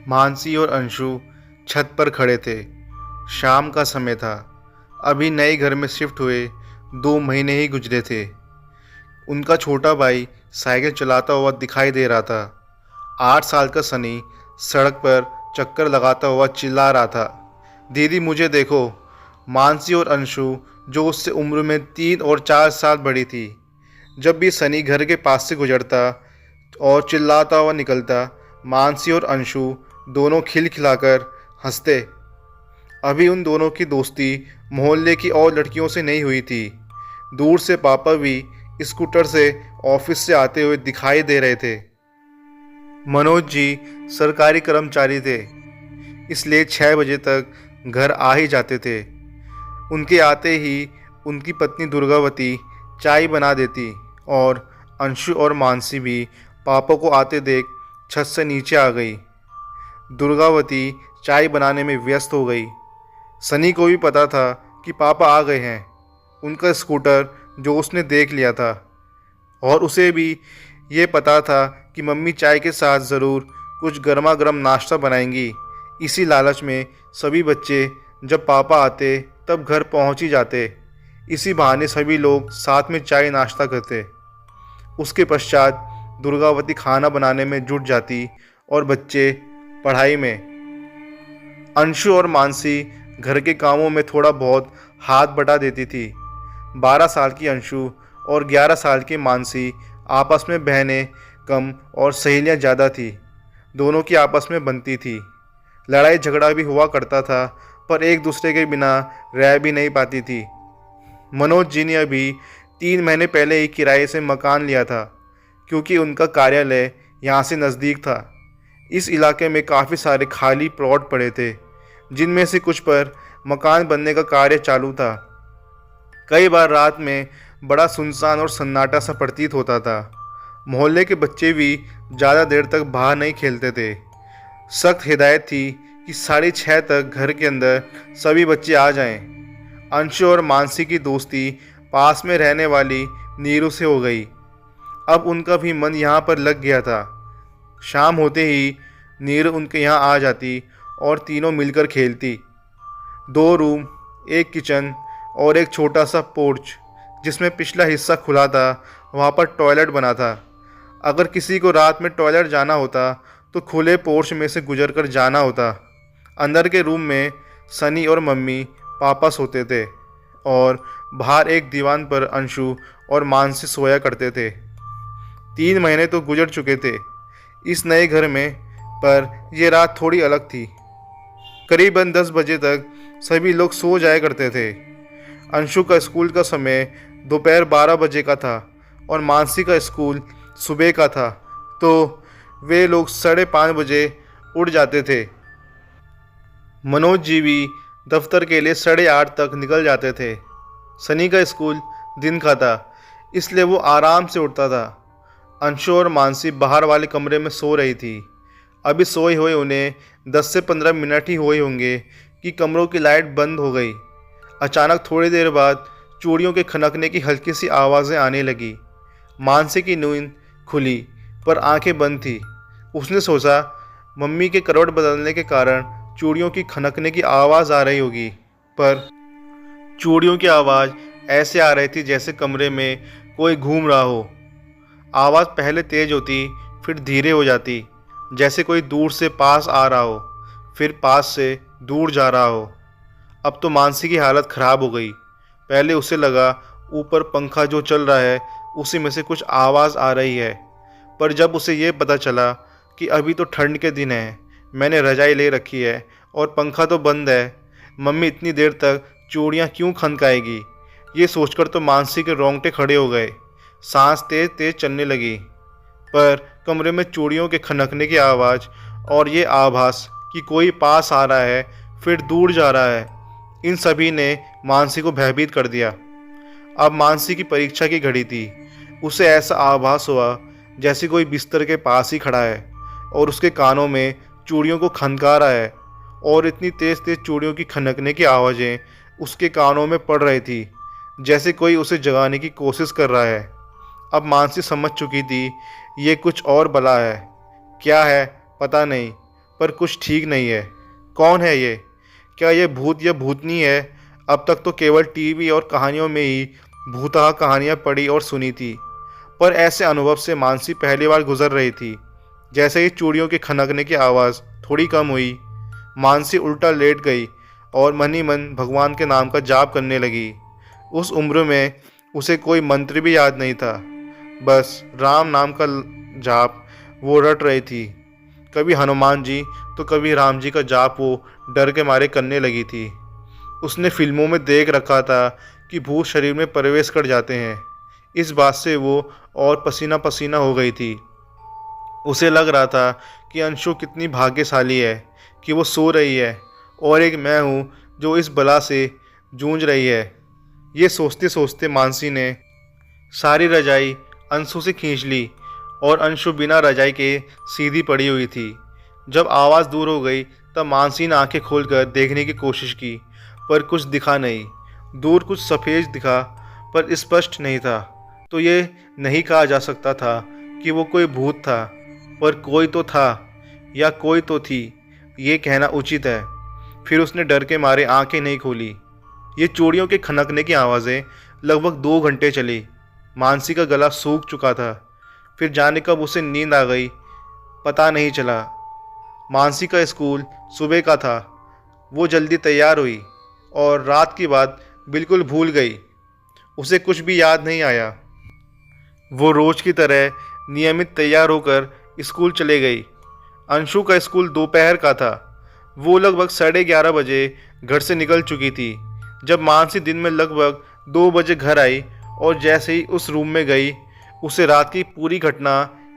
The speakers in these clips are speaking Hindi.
मानसी और अंशु छत पर खड़े थे। शाम का समय था। अभी नए घर में शिफ्ट हुए 2 महीने ही गुजरे थे। उनका छोटा भाई साइकिल चलाता हुआ दिखाई दे रहा था। 8 साल का सनी सड़क पर चक्कर लगाता हुआ चिल्ला रहा था, दीदी मुझे देखो। मानसी और अंशु, जो उससे उम्र में 3 और 4 साल बड़ी थी, जब भी सनी घर के पास से गुजरता और चिल्लाता हुआ निकलता, मानसी और अंशु दोनों खिलखिलाकर हंसते। अभी उन दोनों की दोस्ती मोहल्ले की और लड़कियों से नहीं हुई थी। दूर से पापा भी स्कूटर से ऑफिस से आते हुए दिखाई दे रहे थे। मनोज जी सरकारी कर्मचारी थे, इसलिए 6 बजे तक घर आ ही जाते थे। उनके आते ही उनकी पत्नी दुर्गावती चाय बना देती और अंशु और मानसी भी पापा को आते देख छत से नीचे आ गई। दुर्गावती चाय बनाने में व्यस्त हो गई। सनी को भी पता था कि पापा आ गए हैं। उनका स्कूटर जो उसने देख लिया था, और उसे भी ये पता था कि मम्मी चाय के साथ ज़रूर कुछ गर्मा गर्म नाश्ता बनाएंगी। इसी लालच में सभी बच्चे जब पापा आते तब घर पहुंच ही जाते। इसी बहाने सभी लोग साथ में चाय नाश्ता करते। उसके पश्चात दुर्गावती खाना बनाने में जुट जाती और बच्चे पढ़ाई में। अंशु और मानसी घर के कामों में थोड़ा बहुत हाथ बटा देती थी। 12 साल की अंशु और 11 साल की मानसी आपस में बहनें कम और सहेलियां ज़्यादा थी। दोनों की आपस में बनती थी। लड़ाई झगड़ा भी हुआ करता था, पर एक दूसरे के बिना रह भी नहीं पाती थी। मनोज जी ने अभी 3 महीने पहले ही किराए से मकान लिया था, क्योंकि उनका कार्यालय यहाँ से नज़दीक था। इस इलाके में काफ़ी सारे खाली प्लॉट पड़े थे, जिनमें से कुछ पर मकान बनने का कार्य चालू था। कई बार रात में बड़ा सुनसान और सन्नाटा सा प्रतीत होता था। मोहल्ले के बच्चे भी ज़्यादा देर तक बाहर नहीं खेलते थे। सख्त हिदायत थी कि 6:30 तक घर के अंदर सभी बच्चे आ जाएं। अंशु और मानसी की दोस्ती पास में रहने वाली नीरू से हो गई। अब उनका भी मन यहाँ पर लग गया था। शाम होते ही नीरू उनके यहाँ आ जाती और तीनों मिलकर खेलती। 2 रूम, एक किचन और एक छोटा सा पोर्च, जिसमें पिछला हिस्सा खुला था, वहाँ पर टॉयलेट बना था। अगर किसी को रात में टॉयलेट जाना होता तो खुले पोर्च में से गुजर कर जाना होता। अंदर के रूम में सनी और मम्मी पापा सोते थे और बाहर एक दीवान पर अंशु और मानसी सोया करते थे। 3 महीने तो गुजर चुके थे इस नए घर में, पर यह रात थोड़ी अलग थी। करीबन 10 बजे तक सभी लोग सो जाया करते थे। अंशु का स्कूल का समय दोपहर 12 बजे का था और मानसी का स्कूल सुबह का था, तो वे लोग 5:30 बजे उठ जाते थे। मनोज जी भी दफ्तर के लिए 8:30 तक निकल जाते थे। सनी का स्कूल दिन का था, इसलिए वो आराम से उठता था। अंशु और मानसी बाहर वाले कमरे में सो रही थी। अभी सोए हुए उन्हें 10 से 15 मिनट ही हुए होंगे कि कमरों की लाइट बंद हो गई। अचानक थोड़ी देर बाद चूड़ियों के खनकने की हल्की सी आवाज़ें आने लगी। मानसी की नींद खुली, पर आंखें बंद थी। उसने सोचा मम्मी के करवट बदलने के कारण चूड़ियों की खनकने की आवाज़ आ रही होगी, पर चूड़ियों की आवाज़ ऐसे आ रही थी जैसे कमरे में कोई घूम रहा हो। आवाज़ पहले तेज होती, फिर धीरे हो जाती, जैसे कोई दूर से पास आ रहा हो, फिर पास से दूर जा रहा हो। अब तो मानसी की हालत ख़राब हो गई। पहले उसे लगा ऊपर पंखा जो चल रहा है उसी में से कुछ आवाज़ आ रही है, पर जब उसे ये पता चला कि अभी तो ठंड के दिन है, मैंने रजाई ले रखी है और पंखा तो बंद है, मम्मी इतनी देर तक चूड़ियाँ क्यों खनकाएगी, ये सोचकर तो मानसी के रोंगटे खड़े हो गए। सांस तेज तेज चलने लगी, पर कमरे में चूड़ियों के खनकने की आवाज़ और ये आभास कि कोई पास आ रहा है फिर दूर जा रहा है, इन सभी ने मानसी को भयभीत कर दिया। अब मानसी की परीक्षा की घड़ी थी। उसे ऐसा आभास हुआ जैसे कोई बिस्तर के पास ही खड़ा है और उसके कानों में चूड़ियों को खनका रहा है, और इतनी तेज़ तेज़ चूड़ियों की खनकने की आवाज़ें उसके कानों में पड़ रही थी जैसे कोई उसे जगाने की कोशिश कर रहा है। अब मानसी समझ चुकी थी ये कुछ और बला है। क्या है पता नहीं, पर कुछ ठीक नहीं है। कौन है ये? क्या ये भूत या भूतनी है? अब तक तो केवल टीवी और कहानियों में ही भूतहा कहानियाँ पढ़ी और सुनी थी, पर ऐसे अनुभव से मानसी पहली बार गुजर रही थी। जैसे ही चूड़ियों के खनकने की आवाज़ थोड़ी कम हुई, मानसी उल्टा लेट गई और मन ही मन भगवान के नाम का जाप करने लगी। उस उम्र में उसे कोई मंत्र भी याद नहीं था, बस राम नाम का जाप वो रट रही थी। कभी हनुमान जी तो कभी राम जी का जाप वो डर के मारे करने लगी थी। उसने फिल्मों में देख रखा था कि भूत शरीर में प्रवेश कर जाते हैं। इस बात से वो और पसीना पसीना हो गई थी। उसे लग रहा था कि अंशु कितनी भाग्यशाली है कि वो सो रही है और एक मैं हूँ जो इस बला से जूझ रही है। ये सोचते सोचते मानसी ने सारी रजाई अंशु से खींच ली और अंशु बिना रजाई के सीधी पड़ी हुई थी। जब आवाज़ दूर हो गई तब मानसी ने आंखें खोलकर देखने की कोशिश की, पर कुछ दिखा नहीं। दूर कुछ सफ़ेद दिखा, पर स्पष्ट नहीं था। तो ये नहीं कहा जा सकता था कि वो कोई भूत था, पर कोई तो था या कोई तो थी, ये कहना उचित है। फिर उसने डर के मारे आंखें नहीं खोली। ये चूड़ियों के खनकने की आवाज़ें लगभग 2 घंटे चली। मानसी का गला सूख चुका था। फिर जाने कब उसे नींद आ गई पता नहीं चला। मानसी का स्कूल सुबह का था। वो जल्दी तैयार हुई और रात की बात बिल्कुल भूल गई। उसे कुछ भी याद नहीं आया। वो रोज की तरह नियमित तैयार होकर स्कूल चले गई। अंशु का स्कूल दोपहर का था। वो लगभग 11:30 बजे घर से निकल चुकी थी। जब मानसी दिन में लगभग 2 बजे घर आई और जैसे ही उस रूम में गई, उसे रात की पूरी घटना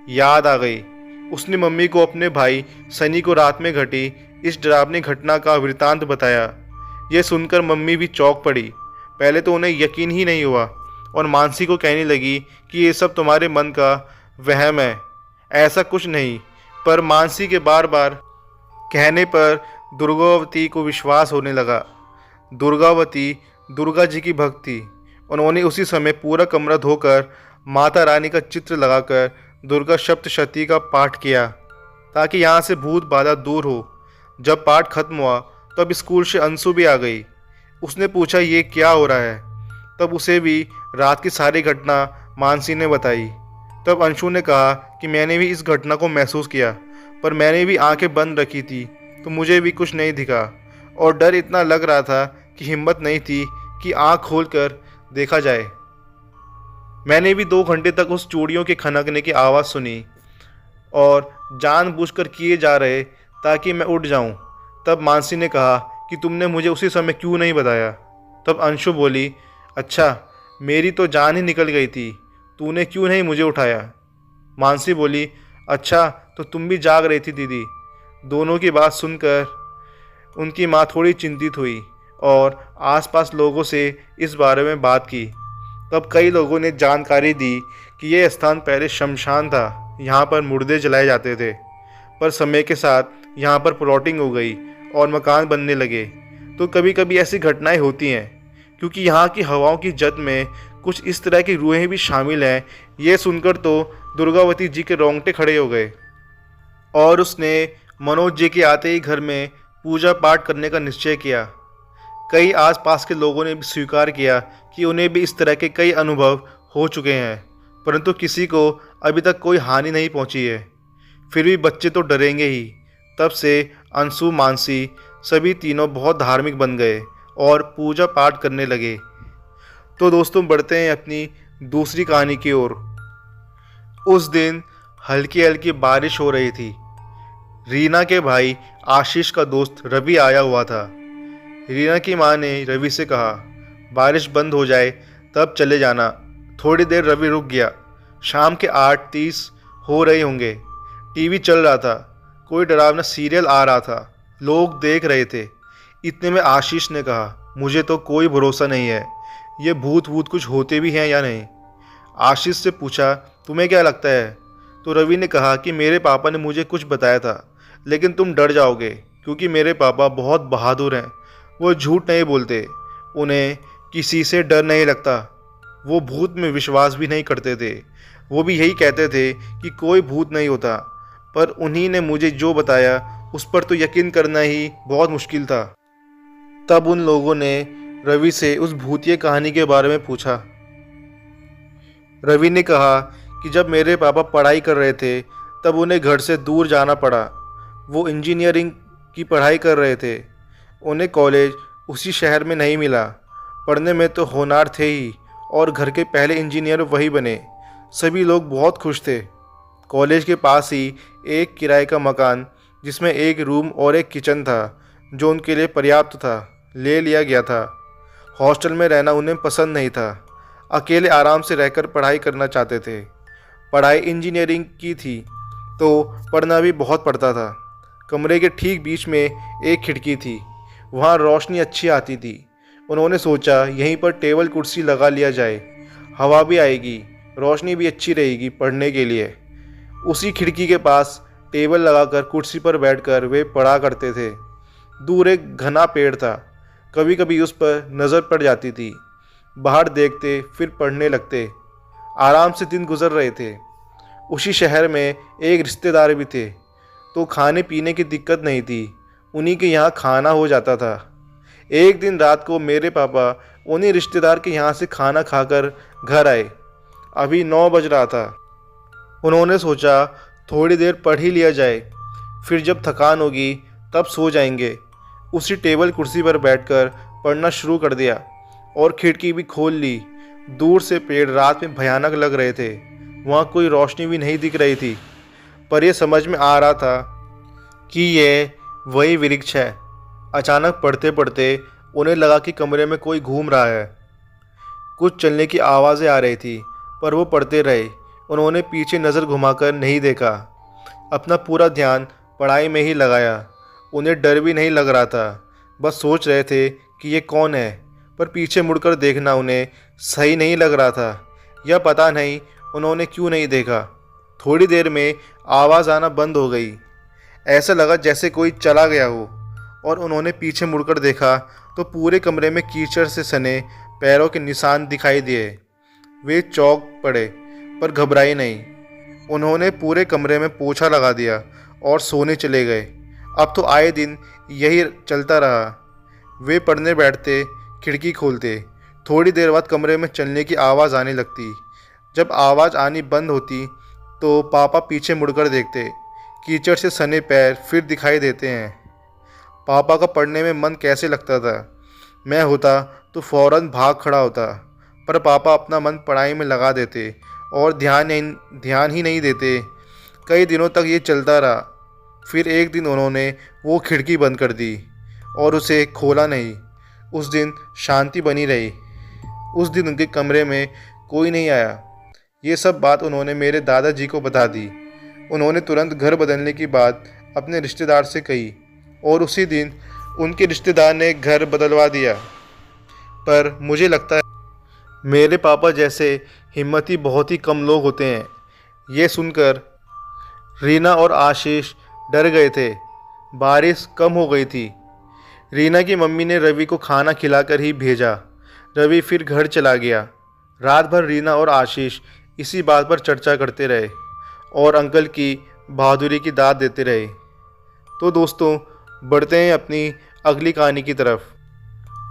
याद आ गई। उसने मम्मी को अपने भाई सनी को रात में घटी इस डरावनी घटना का वृतांत बताया। यह सुनकर मम्मी भी चौंक पड़ी। पहले तो उन्हें यकीन ही नहीं हुआ और मानसी को कहने लगी कि ये सब तुम्हारे मन का वहम है, ऐसा कुछ नहीं। पर मानसी के बार बार कहने पर दुर्गावती को विश्वास होने लगा। दुर्गावती दुर्गा जी की भक्त थी। उन्होंने उसी समय पूरा कमरा धोकर माता रानी का चित्र लगाकर दुर्गा सप्तशती का पाठ किया ताकि यहाँ से भूत बाधा दूर हो। जब पाठ खत्म हुआ तब स्कूल से अंशु भी आ गई। उसने पूछा ये क्या हो रहा है। तब उसे भी रात की सारी घटना मानसी ने बताई। तब अंशु ने कहा कि मैंने भी इस घटना को महसूस किया, पर मैंने भी आंखें बंद रखी थी तो मुझे भी कुछ नहीं दिखा और डर इतना लग रहा था कि हिम्मत नहीं थी कि आंख खोलकर देखा जाए। मैंने भी 2 घंटे तक उस चूड़ियों के खनकने की आवाज़ सुनी और जानबूझकर किए जा रहे ताकि मैं उठ जाऊं। तब मानसी ने कहा कि तुमने मुझे उसी समय क्यों नहीं बताया। तब अंशु बोली, अच्छा मेरी तो जान ही निकल गई थी, तूने क्यों नहीं मुझे उठाया। मानसी बोली, अच्छा तो तुम भी जाग रही थी दीदी। दोनों की बात सुनकर उनकी माँ थोड़ी चिंतित हुई और आसपास लोगों से इस बारे में बात की। तब कई लोगों ने जानकारी दी कि यह स्थान पहले शमशान था, यहाँ पर मुर्दे जलाए जाते थे। पर समय के साथ यहाँ पर प्लॉटिंग हो गई और मकान बनने लगे। तो कभी कभी ऐसी घटनाएं होती हैं क्योंकि यहाँ की हवाओं की जद में कुछ इस तरह की रूहें भी शामिल हैं। ये सुनकर तो दुर्गावती जी के रोंगटे खड़े हो गए और उसने मनोज जी के आते ही घर में पूजा पाठ करने का निश्चय किया। कई आसपास के लोगों ने भी स्वीकार किया कि उन्हें भी इस तरह के कई अनुभव हो चुके हैं, परंतु किसी को अभी तक कोई हानि नहीं पहुंची है। फिर भी बच्चे तो डरेंगे ही। तब से अंशु मानसी सभी तीनों बहुत धार्मिक बन गए और पूजा पाठ करने लगे। तो दोस्तों बढ़ते हैं अपनी दूसरी कहानी की ओर। उस दिन हल्की हल्की बारिश हो रही थी। रीना के भाई आशीष का दोस्त रवि आया हुआ था। रीना की माँ ने रवि से कहा, बारिश बंद हो जाए तब चले जाना। थोड़ी देर रवि रुक गया। शाम के 8:30 हो रहे होंगे। टीवी चल रहा था। कोई डरावना सीरियल आ रहा था। लोग देख रहे थे। इतने में आशीष ने कहा, मुझे तो कोई भरोसा नहीं है, ये भूत वूत कुछ होते भी हैं या नहीं। आशीष से पूछा, तुम्हें क्या लगता है। तो रवि ने कहा कि मेरे पापा ने मुझे कुछ बताया था, लेकिन तुम डर जाओगे क्योंकि मेरे पापा बहुत बहादुर हैं। वो झूठ नहीं बोलते, उन्हें किसी से डर नहीं लगता। वो भूत में विश्वास भी नहीं करते थे। वो भी यही कहते थे कि कोई भूत नहीं होता। पर उन्हीं ने मुझे जो बताया उस पर तो यकीन करना ही बहुत मुश्किल था। तब उन लोगों ने रवि से उस भूतिया कहानी के बारे में पूछा। रवि ने कहा कि जब मेरे पापा पढ़ाई कर रहे थे तब उन्हें घर से दूर जाना पड़ा। वो इंजीनियरिंग की पढ़ाई कर रहे थे। उन्हें कॉलेज उसी शहर में नहीं मिला। पढ़ने में तो होनहार थे ही और घर के पहले इंजीनियर वही बने। सभी लोग बहुत खुश थे। कॉलेज के पास ही एक किराए का मकान जिसमें एक रूम और एक किचन था जो उनके लिए पर्याप्त था, ले लिया गया था। हॉस्टल में रहना उन्हें पसंद नहीं था। अकेले आराम से रहकर पढ़ाई करना चाहते थे। पढ़ाई इंजीनियरिंग की थी तो पढ़ना भी बहुत पड़ता था। कमरे के ठीक बीच में एक खिड़की थी, वहाँ रोशनी अच्छी आती थी। उन्होंने सोचा यहीं पर टेबल कुर्सी लगा लिया जाए, हवा भी आएगी, रोशनी भी अच्छी रहेगी पढ़ने के लिए। उसी खिड़की के पास टेबल लगाकर कुर्सी पर बैठकर वे पढ़ा करते थे। दूर एक घना पेड़ था, कभी कभी उस पर नज़र पड़ जाती थी। बाहर देखते फिर पढ़ने लगते। आराम से दिन गुजर रहे थे। उसी शहर में एक रिश्तेदार भी थे तो खाने पीने की दिक्कत नहीं थी, उन्हीं के यहाँ खाना हो जाता था। एक दिन रात को मेरे पापा उन्हीं रिश्तेदार के यहाँ से खाना खाकर घर आए। अभी 9 बज रहा था। उन्होंने सोचा थोड़ी देर पढ़ ही लिया जाए, फिर जब थकान होगी तब सो जाएंगे। उसी टेबल कुर्सी पर बैठकर पढ़ना शुरू कर दिया और खिड़की भी खोल ली। दूर से पेड़ रात में भयानक लग रहे थे, वहाँ कोई रोशनी भी नहीं दिख रही थी, पर यह समझ में आ रहा था कि ये वही वृक्ष है। अचानक पढ़ते पढ़ते उन्हें लगा कि कमरे में कोई घूम रहा है। कुछ चलने की आवाज़ें आ रही थी, पर वो पढ़ते रहे। उन्होंने पीछे नज़र घुमाकर नहीं देखा, अपना पूरा ध्यान पढ़ाई में ही लगाया। उन्हें डर भी नहीं लग रहा था, बस सोच रहे थे कि ये कौन है। पर पीछे मुड़कर देखना उन्हें सही नहीं लग रहा था, या पता नहीं उन्होंने क्यों नहीं देखा। थोड़ी देर में आवाज़ आना बंद हो गई। ऐसा लगा जैसे कोई चला गया हो, और उन्होंने पीछे मुड़कर देखा तो पूरे कमरे में कीचड़ से सने पैरों के निशान दिखाई दिए। वे चौंक पड़े पर घबराए नहीं। उन्होंने पूरे कमरे में पोछा लगा दिया और सोने चले गए। अब तो आए दिन यही चलता रहा। वे पढ़ने बैठते, खिड़की खोलते, थोड़ी देर बाद कमरे में चलने की आवाज़ आने लगती। जब आवाज़ आनी बंद होती तो पापा पीछे मुड़कर देखते, कीचड़ से सने पैर फिर दिखाई देते हैं। पापा का पढ़ने में मन कैसे लगता था। मैं होता तो फ़ौरन भाग खड़ा होता, पर पापा अपना मन पढ़ाई में लगा देते और ध्यान ही नहीं देते। कई दिनों तक ये चलता रहा। फिर एक दिन उन्होंने वो खिड़की बंद कर दी और उसे खोला नहीं। उस दिन शांति बनी रही। उस दिन उनके कमरे में कोई नहीं आया। ये सब बात उन्होंने मेरे दादाजी को बता दी। उन्होंने तुरंत घर बदलने की बात अपने रिश्तेदार से कही और उसी दिन उनके रिश्तेदार ने घर बदलवा दिया। पर मुझे लगता है मेरे पापा जैसे हिम्मती बहुत ही कम लोग होते हैं। ये सुनकर रीना और आशीष डर गए थे। बारिश कम हो गई थी। रीना की मम्मी ने रवि को खाना खिलाकर ही भेजा। रवि फिर घर चला गया। रात भर रीना और आशीष इसी बात पर चर्चा करते रहे और अंकल की बहादुरी की दाद देते रहे। तो दोस्तों, बढ़ते हैं अपनी अगली कहानी की तरफ।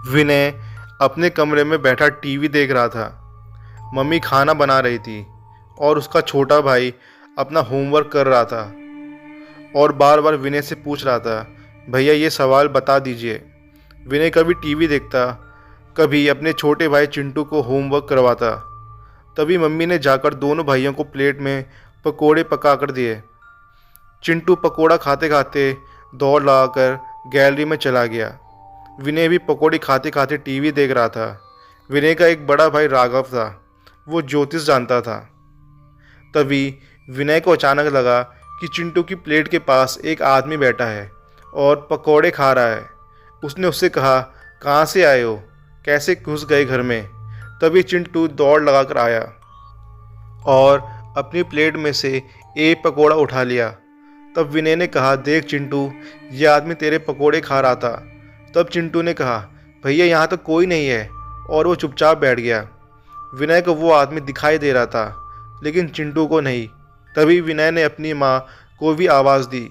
विनय अपने कमरे में बैठा टीवी देख रहा था। मम्मी खाना बना रही थी और उसका छोटा भाई अपना होमवर्क कर रहा था और बार बार विनय से पूछ रहा था, भैया ये सवाल बता दीजिए। विनय कभी टीवी देखता, कभी अपने छोटे भाई चिंटू को होमवर्क करवाता। तभी मम्मी ने जाकर दोनों भाइयों को प्लेट में पकोड़े पका कर दिए। चिंटू पकोड़ा खाते खाते दौड़ लगाकर गैलरी में चला गया। विनय भी पकोड़े खाते खाते टीवी देख रहा था। विनय का एक बड़ा भाई राघव था, वो ज्योतिष जानता था। तभी विनय को अचानक लगा कि चिंटू की प्लेट के पास एक आदमी बैठा है और पकोड़े खा रहा है। उसने उससे कहा, कहाँ से आए हो, कैसे घुस गए घर में। तभी चिंटू दौड़ लगाकर आया और अपनी प्लेट में से एक पकोड़ा उठा लिया। तब विनय ने कहा, देख चिंटू, ये आदमी तेरे पकोड़े खा रहा था। तब चिंटू ने कहा, भैया यहाँ तो कोई नहीं है, और वो चुपचाप बैठ गया। विनय को वो आदमी दिखाई दे रहा था, लेकिन चिंटू को नहीं। तभी विनय ने अपनी माँ को भी आवाज़ दी।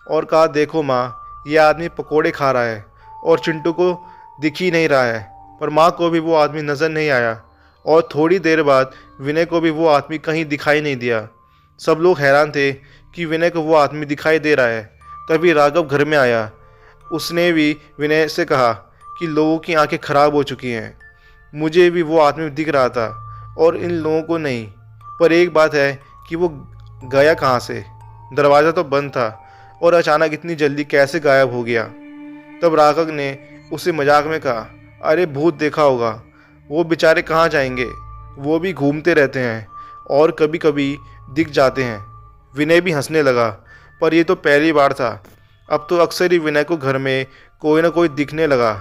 और कहा, देखो माँ, ये आदमी पकोड़े खा रहा है और चिंटू को दिख ही नहीं रहा है। पर माँ को भी वो आदमी नज़र नहीं आया और थोड़ी देर बाद विनय को भी वो आदमी कहीं दिखाई नहीं दिया। सब लोग हैरान थे कि विनय को वो आदमी दिखाई दे रहा है। तभी राघव घर में आया। उसने भी विनय से कहा कि लोगों की आंखें खराब हो चुकी हैं। मुझे भी वो आदमी दिख रहा था और इन लोगों को नहीं। पर एक बात है कि वो गया कहाँ से? दरवाज़ा तो बंद था और अचानक इतनी जल्दी कैसे गायब हो गया? तब राघव ने उसे मजाक में कहा, अरे भूत देखा होगा, वो बेचारे कहाँ जाएंगे, वो भी घूमते रहते हैं और कभी कभी दिख जाते हैं। विनय भी हंसने लगा, पर ये तो पहली बार था। अब तो अक्सर ही विनय को घर में कोई ना कोई दिखने लगा।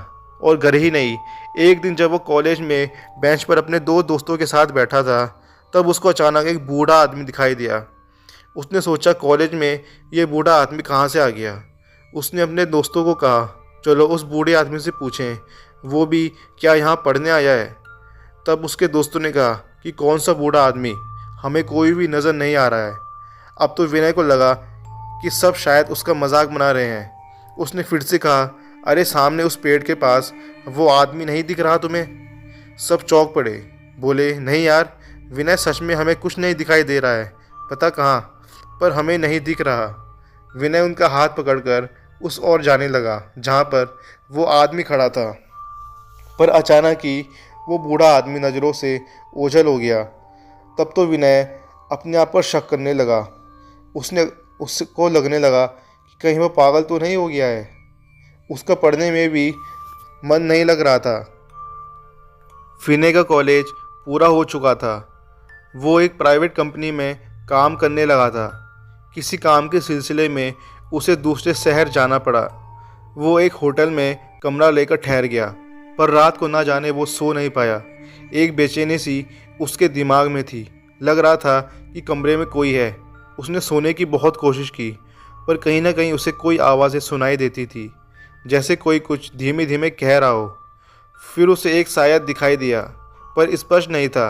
और घर ही नहीं, एक दिन जब वो कॉलेज में बेंच पर अपने दो दोस्तों के साथ बैठा था, तब उसको अचानक एक बूढ़ा आदमी दिखाई दिया। उसने सोचा, कॉलेज में ये बूढ़ा आदमी कहाँ से आ गया? उसने अपने दोस्तों को कहा, चलो उस बूढ़े आदमी से पूछें, वो भी क्या यहाँ पढ़ने आया है? तब उसके दोस्तों ने कहा कि कौन सा बूढ़ा आदमी, हमें कोई भी नज़र नहीं आ रहा है। अब तो विनय को लगा कि सब शायद उसका मजाक बना रहे हैं। उसने फिर से कहा, अरे सामने उस पेड़ के पास वो आदमी नहीं दिख रहा तुम्हें? सब चौंक पड़े, बोले, नहीं यार विनय, सच में हमें कुछ नहीं दिखाई दे रहा है, पता कहाँ, पर हमें नहीं दिख रहा। विनय उनका हाथ पकड़कर उस ओर जाने लगा जहाँ पर वो आदमी खड़ा था। पर अचानक ही वो बूढ़ा आदमी नज़रों से ओझल हो गया। तब तो विनय अपने आप पर शक करने लगा। उसको लगने लगा कि कहीं वो पागल तो नहीं हो गया है। उसका पढ़ने में भी मन नहीं लग रहा था। विनय का कॉलेज पूरा हो चुका था। वो एक प्राइवेट कंपनी में काम करने लगा था। किसी काम के सिलसिले में उसे दूसरे शहर जाना पड़ा। वो एक होटल में कमरा लेकर ठहर गया, पर रात को ना जाने वो सो नहीं पाया। एक बेचैनी सी उसके दिमाग में थी। लग रहा था कि कमरे में कोई है। उसने सोने की बहुत कोशिश की, पर कहीं ना कहीं उसे कोई आवाज़ें सुनाई देती थी, जैसे कोई कुछ धीमे धीमे कह रहा हो। फिर उसे एक साया दिखाई दिया, पर स्पष्ट नहीं था।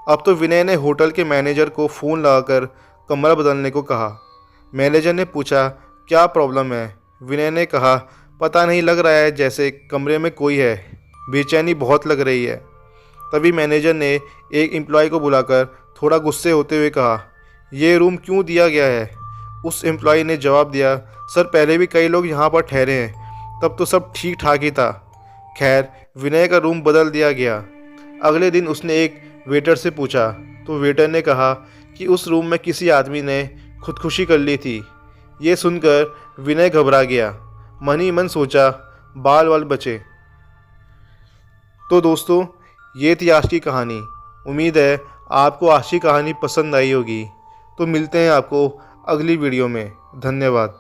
अब तो विनय ने होटल के मैनेजर को फ़ोन लगाकर कमरा बदलने को कहा। मैनेजर ने पूछा, क्या प्रॉब्लम है? विनय ने कहा, पता नहीं, लग रहा है जैसे कमरे में कोई है, बेचैनी बहुत लग रही है। तभी मैनेजर ने एक एम्प्लॉय को बुलाकर थोड़ा गुस्से होते हुए कहा, ये रूम क्यों दिया गया है? उस एम्प्लॉय ने जवाब दिया, सर पहले भी कई लोग यहाँ पर ठहरे हैं, तब तो सब ठीक ठाक ही था। खैर, विनय का रूम बदल दिया गया। अगले दिन उसने एक वेटर से पूछा, तो वेटर ने कहा कि उस रूम में किसी आदमी ने खुदकुशी कर ली थी। ये सुनकर विनय घबरा गया। मन ही मन सोचा, बाल वाल बचे। तो दोस्तों, ये थी आज की कहानी। उम्मीद है आपको आज की कहानी पसंद आई होगी। तो मिलते हैं आपको अगली वीडियो में। धन्यवाद।